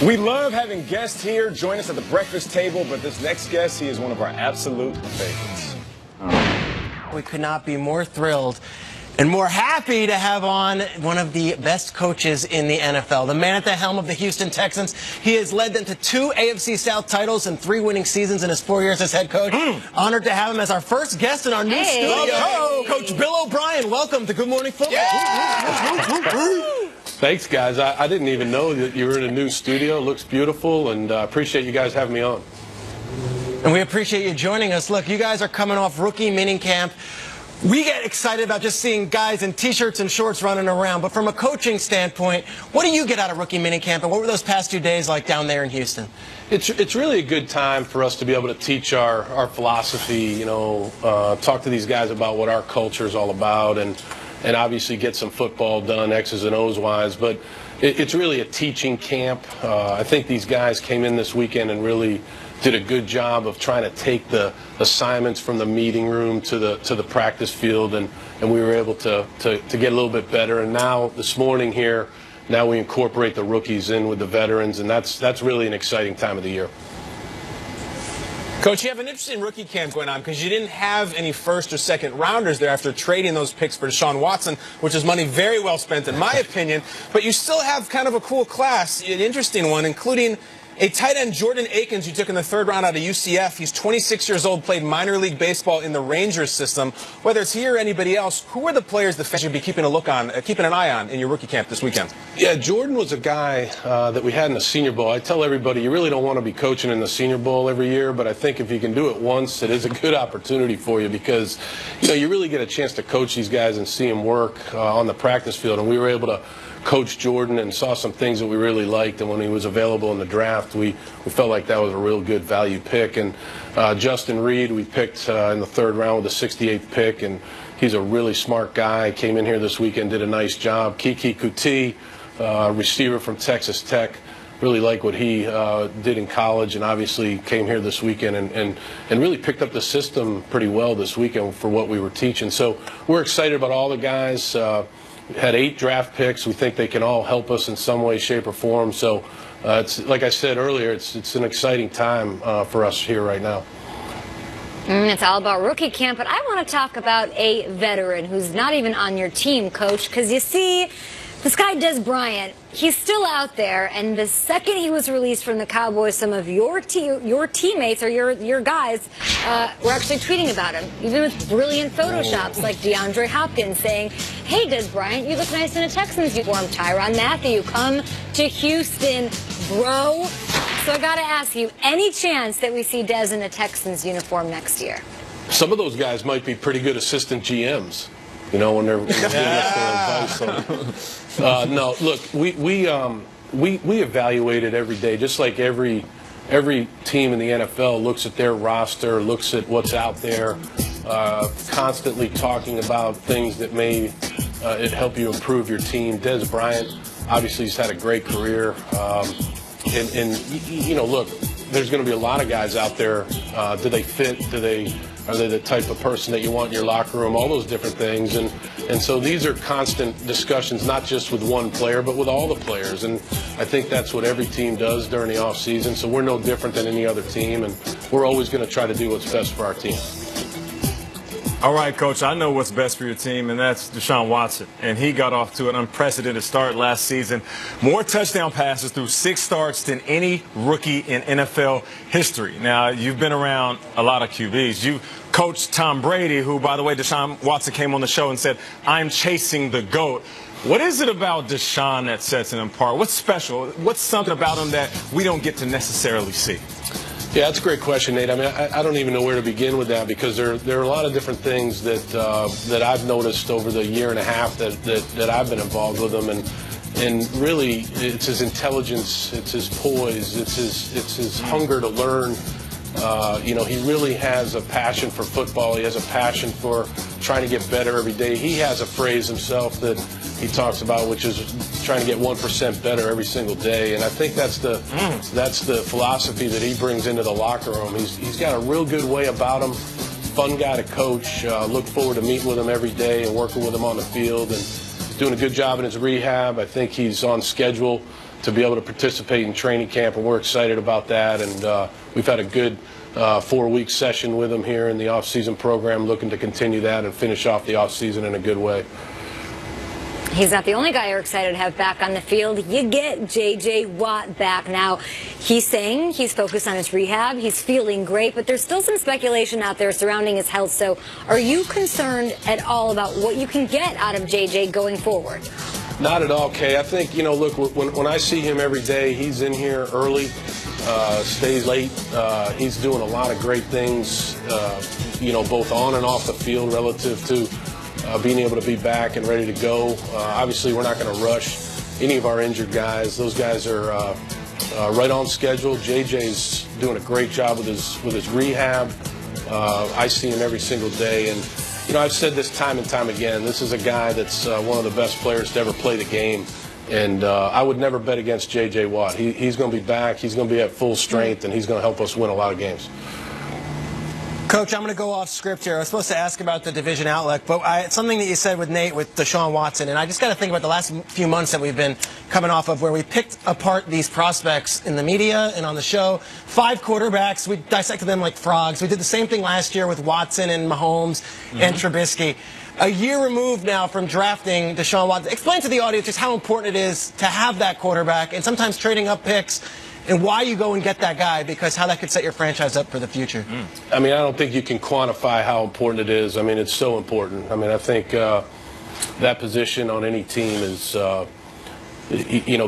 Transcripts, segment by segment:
We love having guests here join us at the breakfast table, but this next guest, he is one of our absolute favorites. We could not be more thrilled and more happy to have on one of the best coaches in the NFL, the man at the helm of the Houston Texans. He has led them to 2 AFC South titles and 3 winning seasons in his 4 years as head coach. Honored to have him as our first guest in our new studio. Oh, Coach Bill O'Brien, welcome to Good Morning Football. Thanks, guys. I didn't even know that you were in a new studio. It looks beautiful, and appreciate you guys having me on. And we appreciate you joining us. Look, you guys are coming off rookie minicamp. We get excited about just seeing guys in T-shirts and shorts running around. But from a coaching standpoint, what do you get out of rookie minicamp, and what were those past 2 days like down there in Houston? It's really a good time for us to be able to teach our philosophy, talk to these guys about what our culture is all about, and obviously get some football done, X's and O's wise. But it's really a teaching camp. I think these guys came in this weekend and really did a good job of trying to take the assignments from the meeting room to the practice field, and we were able to get a little bit better. And now this morning here, now we incorporate the rookies in with the veterans, and that's really an exciting time of the year. Coach, you have an interesting rookie camp going on because you didn't have any first or second rounders there after trading those picks for Deshaun Watson, which is money very well spent in my opinion. But you still have kind of a cool class, an interesting one, including a tight end, Jordan Akins, you took in the 3rd round out of UCF. He's 26 years old, played minor league baseball in the Rangers system. Whether it's here or anybody else, who are the players the fans should be keeping an eye on in your rookie camp this weekend? Yeah, Jordan was a guy that we had in the Senior Bowl. I tell everybody, you really don't want to be coaching in the Senior Bowl every year, but I think if you can do it once, it is a good opportunity for you because, you really get a chance to coach these guys and see them work on the practice field. And we were able to coach Jordan and saw some things that we really liked, and when he was available in the draft, we felt like that was a real good value pick. And Justin Reed, we picked in the 3rd round with the 68th pick, and he's a really smart guy. Came in here this weekend, did a nice job. Kiki Kuti, receiver from Texas Tech, really like what he did in college, and obviously came here this weekend and really picked up the system pretty well this weekend for what we were teaching. So we're excited about all the guys. Had 8 draft picks. We think they can all help us in some way, shape, or form. So it's like I said earlier, it's an exciting time for us here right now. It's all about rookie camp, but I want to talk about a veteran who's not even on your team, Coach, because you see, this guy, Des Bryant, he's still out there, and the second he was released from the Cowboys, some of your teammates or your guys were actually tweeting about him, even with brilliant photoshops like DeAndre Hopkins saying, hey, Des Bryant, you look nice in a Texans uniform. Tyrann Mathieu, come to Houston, bro. So I got to ask you, any chance that we see Des in a Texans uniform next year? Some of those guys might be pretty good assistant GMs. When they're giving us their advice. No, look, we evaluate it every day, just like every team in the NFL looks at their roster, looks at what's out there, constantly talking about things that may help you improve your team. Des Bryant, obviously, has had a great career, and look, there's going to be a lot of guys out there. Do they fit? Are they the type of person that you want in your locker room? All those different things. And so these are constant discussions, not just with one player, but with all the players. And I think that's what every team does during the offseason. So we're no different than any other team, and we're always going to try to do what's best for our team. All right, Coach, I know what's best for your team, and that's Deshaun Watson. And he got off to an unprecedented start last season. More touchdown passes through 6 starts than any rookie in NFL history. Now, you've been around a lot of QBs. You coached Tom Brady, who, by the way, Deshaun Watson came on the show and said, I'm chasing the GOAT. What is it about Deshaun that sets him apart? What's special? What's something about him that we don't get to necessarily see? Yeah, that's a great question, Nate. I mean, I don't even know where to begin with that because there are a lot of different things that I've noticed over the year and a half that I've been involved with him, and really it's his intelligence, it's his poise, it's his hunger to learn. He really has a passion for football. He has a passion for trying to get better every day. He has a phrase himself that he talks about, which is trying to get 1% better every single day. And I think that's the philosophy that he brings into the locker room. He's got a real good way about him. Fun guy to coach. Look forward to meeting with him every day and working with him on the field. And he's doing a good job in his rehab. I think he's on schedule to be able to participate in training camp, and we're excited about that. And we've had a good 4-week session with him here in the off-season program, looking to continue that and finish off the off-season in a good way. He's not the only guy you're excited to have back on the field. You get J.J. Watt back now. He's saying he's focused on his rehab. He's feeling great, but there's still some speculation out there surrounding his health. So are you concerned at all about what you can get out of J.J. going forward? Not at all, Kay. I think, look, when I see him every day, he's in here early, stays late. He's doing a lot of great things, both on and off the field relative to being able to be back and ready to go. Obviously, we're not going to rush any of our injured guys. Those guys are right on schedule. JJ's doing a great job with his rehab. I see him every single day, and I've said this time and time again. This is a guy that's one of the best players to ever play the game, and I would never bet against J.J. Watt. He's going to be back. He's going to be at full strength, and he's going to help us win a lot of games. Coach, I'm going to go off script here. I was supposed to ask about the division outlook, but something that you said with Nate with Deshaun Watson, and I just got to think about the last few months that we've been coming off of where we picked apart these prospects in the media and on the show. 5 quarterbacks, we dissected them like frogs. We did the same thing last year with Watson and Mahomes and Trubisky. A year removed now from drafting Deshaun Watson. Explain to the audience just how important it is to have that quarterback and sometimes trading up picks, and why you go and get that guy, because how that could set your franchise up for the future. I mean, I don't think you can quantify how important it is. I mean, it's so important. I mean, I think that position on any team is,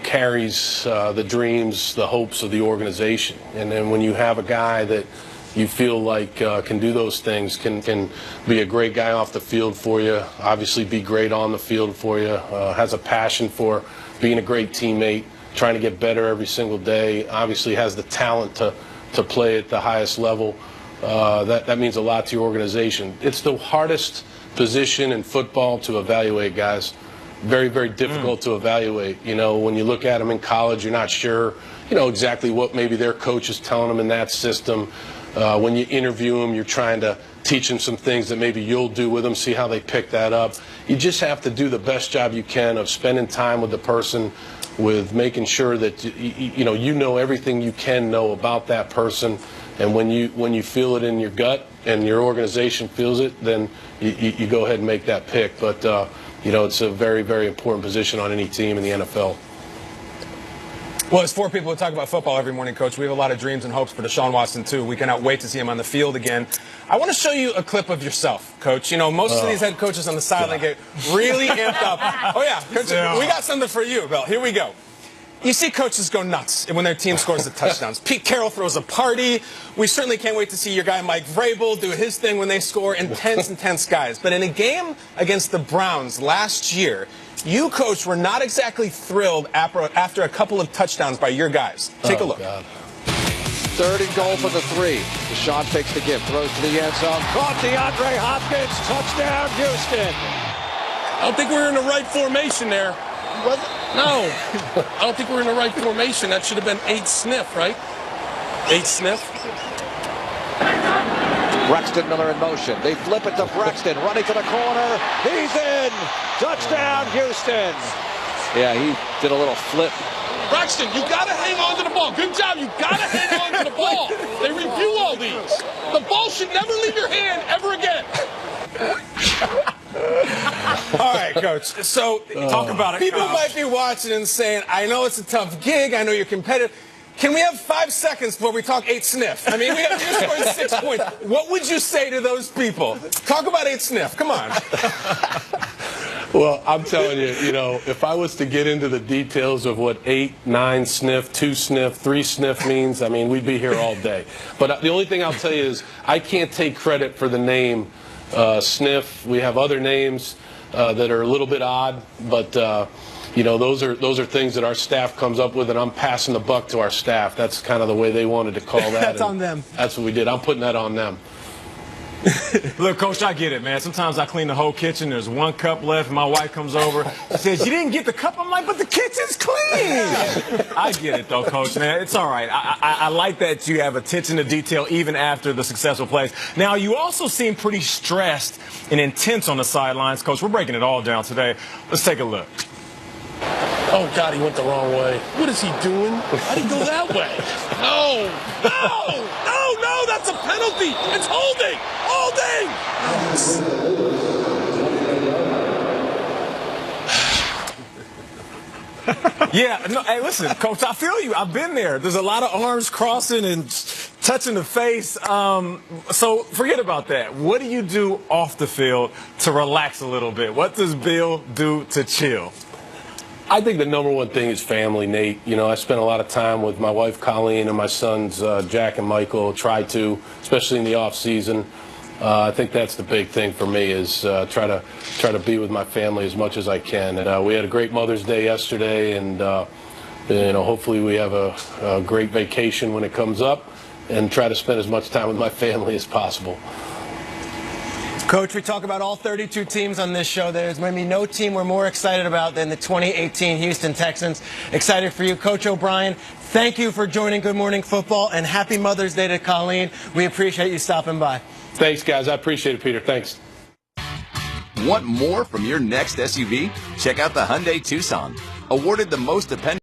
carries the dreams, the hopes of the organization. And then when you have a guy that you feel like can do those things, can be a great guy off the field for you, obviously be great on the field for you, has a passion for being a great teammate, trying to get better every single day, obviously has the talent to play at the highest level. That means a lot to your organization. It's the hardest position in football to evaluate, guys. Very, very difficult to evaluate. When you look at them in college, you're not sure, exactly what maybe their coach is telling them in that system. When you interview them, you're trying to teach them some things that maybe you'll do with them, see how they pick that up. You just have to do the best job you can of spending time with the person, with making sure that you know everything you can know about that person, and when you feel it in your gut and your organization feels it, then you go ahead and make that pick. But it's a very, very important position on any team in the NFL. Well, as 4 people who talk about football every morning, Coach, we have a lot of dreams and hopes for Deshaun Watson, too. We cannot wait to see him on the field again. I want to show you a clip of yourself, Coach. Most of these head coaches on the sideline get really amped up. Oh, yeah, Coach, we got something for you, Bill. Here we go. You see coaches go nuts when their team scores the touchdowns. Pete Carroll throws a party. We certainly can't wait to see your guy Mike Vrabel do his thing when they score. Intense guys. But in a game against the Browns last year, you, Coach, were not exactly thrilled after a couple of touchdowns by your guys. Take a look. God. 3rd and goal for the 3. Deshaun fakes the gift, throws to the end zone. Caught DeAndre Hopkins. Touchdown, Houston. I don't think we're in the right formation there. Was it? No, I don't think we're in the right formation. That should have been 8 sniff, right? 8 sniff. Braxton Miller in motion. They flip it to Braxton, running to the corner. He's in. Touchdown, Houston. Yeah, he did a little flip. Braxton, you got to hang on to the ball. Good job. You got to hang on to the ball. They review all these. The ball should never leave your hand ever again. All right, Coach. So talk about it. People might be watching and saying, I know it's a tough gig. I know you're competitive. Can we have 5 seconds before we talk 8 sniff? I mean, we just scored 6 points. What would you say to those people? Talk about 8 sniff. Come on. Well, I'm telling you, if I was to get into the details of what 8, 9 sniff, 2 sniff, 3 sniff means, I mean, we'd be here all day. But the only thing I'll tell you is I can't take credit for the name sniff. We have other names that are a little bit odd, but those are things that our staff comes up with, and I'm passing the buck to our staff. That's kind of the way they wanted to call that. That's on them. That's what we did. I'm putting that on them. Look, Coach, I get it, man. Sometimes I clean the whole kitchen. There's 1 cup left, and my wife comes over. She says, you didn't get the cup? I'm like, but the kitchen's clean. I get it, though, Coach, man. It's all right. I like that you have attention to detail even after the successful plays. Now, you also seem pretty stressed and intense on the sidelines. Coach, we're breaking it all down today. Let's take a look. Oh, God, he went the wrong way. What is he doing? How'd he go that way? No, that's a penalty. It's holding. Yeah, no, hey, listen, Coach, I feel you. I've been there. There's a lot of arms crossing and touching the face. So forget about that. What do you do off the field to relax a little bit? What does Bill do to chill? I think the number one thing is family, Nate. You know, I spend a lot of time with my wife, Colleen, and my sons, Jack and Michael, especially in the off season. I think that's the big thing for me is try to be with my family as much as I can. And we had a great Mother's Day yesterday, and hopefully we have a great vacation when it comes up, and try to spend as much time with my family as possible. Coach, we talk about all 32 teams on this show. There's maybe no team we're more excited about than the 2018 Houston Texans. Excited for you. Coach O'Brien, thank you for joining Good Morning Football, and happy Mother's Day to Colleen. We appreciate you stopping by. Thanks, guys. I appreciate it, Peter. Thanks. Want more from your next SUV? Check out the Hyundai Tucson. Awarded the most dependable